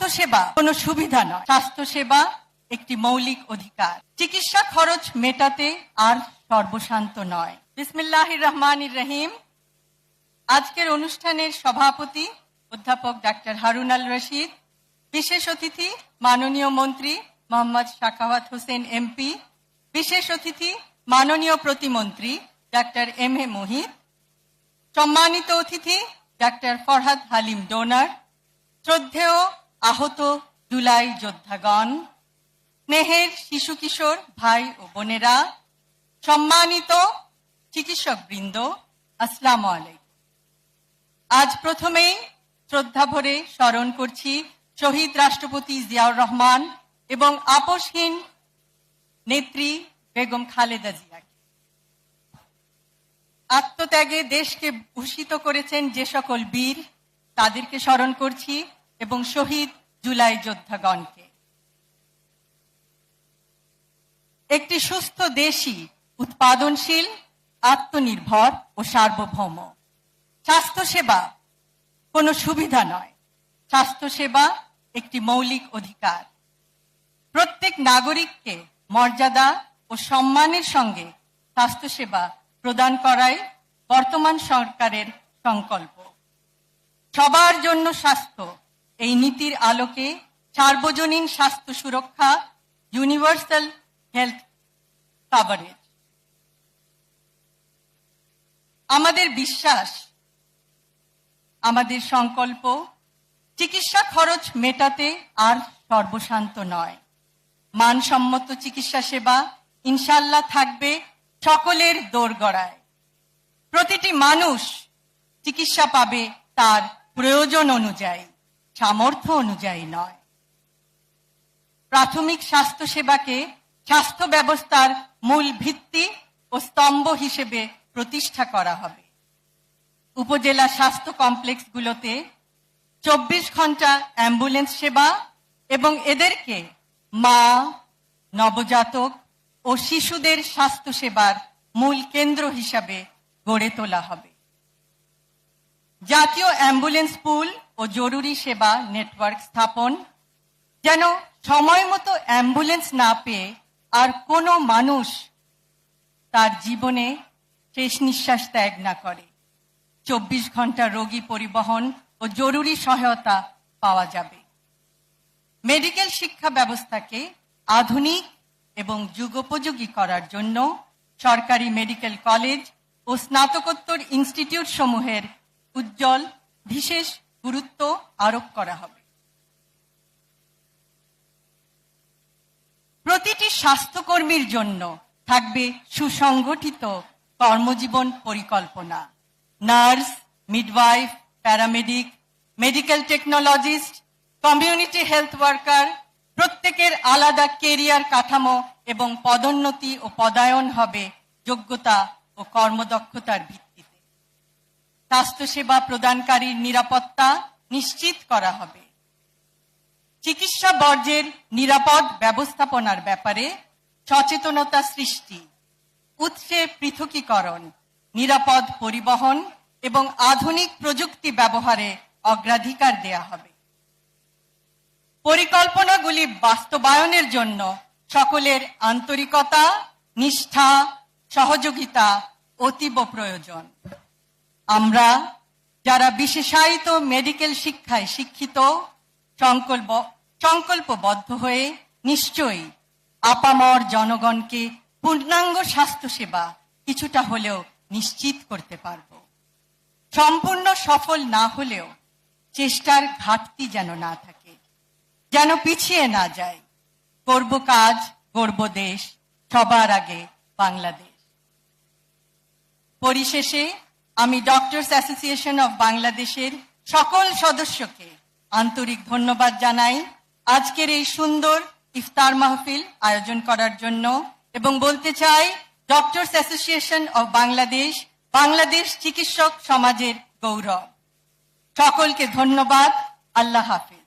স্বাস্থ্যসেবা কোনো সুবিধা নয়, স্বাস্থ্যসেবা একটি মৌলিক অধিকার। চিকিৎসা খরচ মেটাতে আর সর্বশান্ত নয়। বিসমিল্লাহির রহমানির রহিম। আজকের অনুষ্ঠানের সভাপতি অধ্যাপক ডাক্তার হারুন আল রশিদ, বিশেষ অতিথি মাননীয় মন্ত্রী মোহাম্মদ সাখাওয়াত হোসেন এমপি, বিশেষ অতিথি মাননীয় প্রতিমন্ত্রী ডাক্তার এম এ মোহিত, সম্মানিত অতিথি ডাক্তার ফরহাদ হালিম ডোনার, শ্রদ্ধেয় আহত জুলাই যোদ্ধাগণ, স্নেহের শিশু কিশোর ভাই ও বোনেরা, সম্মানিত চিকিৎসকবৃন্দ, আসসালামু আলাইকুম। আজ প্রথমেই শ্রদ্ধা ভরে স্মরণ করছি শহীদ রাষ্ট্রপতি জিয়াউর রহমান এবং আপসহীন নেত্রী বেগম খালেদা জিয়াকে। আত্মত্যাগে দেশকে ভূষিত করেছেন যে সকল বীর, তাদেরকে স্মরণ করছি এবং শহীদ জুলাই যোদ্ধাগণকে। একটি সুস্থ দেশই উৎপাদনশীল, আত্মনির্ভর ও সার্বভৌম। স্বাস্থ্যসেবা কোনো সুবিধা নয়, স্বাস্থ্যসেবা একটি মৌলিক অধিকার। প্রত্যেক নাগরিককে মর্যাদা ও সম্মানের সঙ্গে স্বাস্থ্যসেবা প্রদান করাই বর্তমান সরকারের সংকল্প। সবার জন্য স্বাস্থ্য, এই নীতির আলোকে সার্বজনীন স্বাস্থ্য সুরক্ষা, ইউনিভার্সাল হেলথ কভারেজ। আমাদের বিশ্বাস, আমাদের সংকল্প, চিকিৎসা খরচ মেটাতে আর সর্বশান্ত নয়। মানসম্মত চিকিৎসা সেবা ইনশাল্লাহ থাকবে সকলের দোরগড়ায়। প্রতিটি মানুষ চিকিৎসা পাবে তার প্রয়োজন অনুযায়ী, সামর্থ্য অনুযায়ী নয়। প্রাথমিক স্বাস্থ্য সেবাকে স্বাস্থ্য ব্যবস্থার মূল ভিত্তি ও স্তম্ভ হিসেবে প্রতিষ্ঠা করা হবে। উপজেলা স্বাস্থ্য কমপ্লেক্সগুলোতে 24 ঘন্টা অ্যাম্বুলেন্স সেবা এবং এদেরকে মা, নবজাতক ও শিশুদের স্বাস্থ্য সেবার মূল কেন্দ্র হিসাবে গড়ে তোলা হবে। জাতীয় অ্যাম্বুলেন্স পুল ও জরুরি সেবা নেটওয়ার্ক স্থাপন, যেন সময় মতো অ্যাম্বুলেন্স না পেয়ে আর কোনো মানুষ তার জীবনে শেষ নিঃশ্বাস ত্যাগ না করে। 24 ঘন্টা রোগী পরিবহন ও জরুরি সহায়তা পাওয়া যাবে। মেডিকেল শিক্ষা ব্যবস্থাকে আধুনিক এবং যুগোপযোগী করার জন্য সরকারি মেডিকেল কলেজ ও স্নাতকোত্তর ইনস্টিটিউট সমূহের উজ্জ্বল বিশেষ গুরুত্ব আরোপ করা হবে। প্রতিটি স্বাস্থ্যকর্মীর জন্য থাকবে সুসংগঠিত কর্মজীবন পরিকল্পনা। Nurse, midwife, paramedic, medical technologist, community health worker প্রত্যেকের আলাদা কেরিয়ার কাঠামো এবং পদোন্নতি ও পদায়ন হবে যোগ্যতা ও কর্মদক্ষতার ভিত্তিতে। স্বাস্থ্যসেবা প্রদানকারীর নিরাপত্তা নিশ্চিত করা হবে। চিকিৎসা বর্জ্যের নিরাপদ ব্যবস্থাপনার ব্যাপারে সচেতনতা সৃষ্টি, উৎসে পৃথকীকরণ, নিরাপদ পরিবহন এবং আধুনিক প্রযুক্তি ব্যবহারে অগ্রাধিকার দেয়া হবে। পরিকল্পনাগুলি বাস্তবায়নের জন্য সকলের আন্তরিকতা, নিষ্ঠা, সহযোগিতা অতীব প্রয়োজন। আমরা যারা বিশেষায়িত মেডিকেল শিক্ষায় শিক্ষিত, সংকল্পবদ্ধ হয়ে নিশ্চয়ই আপামর জনগণকে পূর্ণাঙ্গ স্বাস্থ্যসেবা কিছুটা হলেও নিশ্চিত করতে পারব। সম্পূর্ণ সফল না হলেও চেষ্টার ঘাটতি যেন না থাকে, যেন পিছিয়ে না যায়। করব কাজ, গড়ব দেশ, সবার আগে বাংলাদেশ। পরিশেষে আমি ডক্টরস অ্যাসোসিয়েশন অব বাংলাদেশের সকল সদস্যকে আন্তরিক ধন্যবাদ জানাই আজকের এই সুন্দর ইফতার মাহফিল আয়োজন করার জন্য, এবং বলতে চাই doctors association of Bangladesh Bangladesh চিকিৎসক সমাজের গৌরব। সকলকে ধন্যবাদ। আল্লাহ হাফেজ।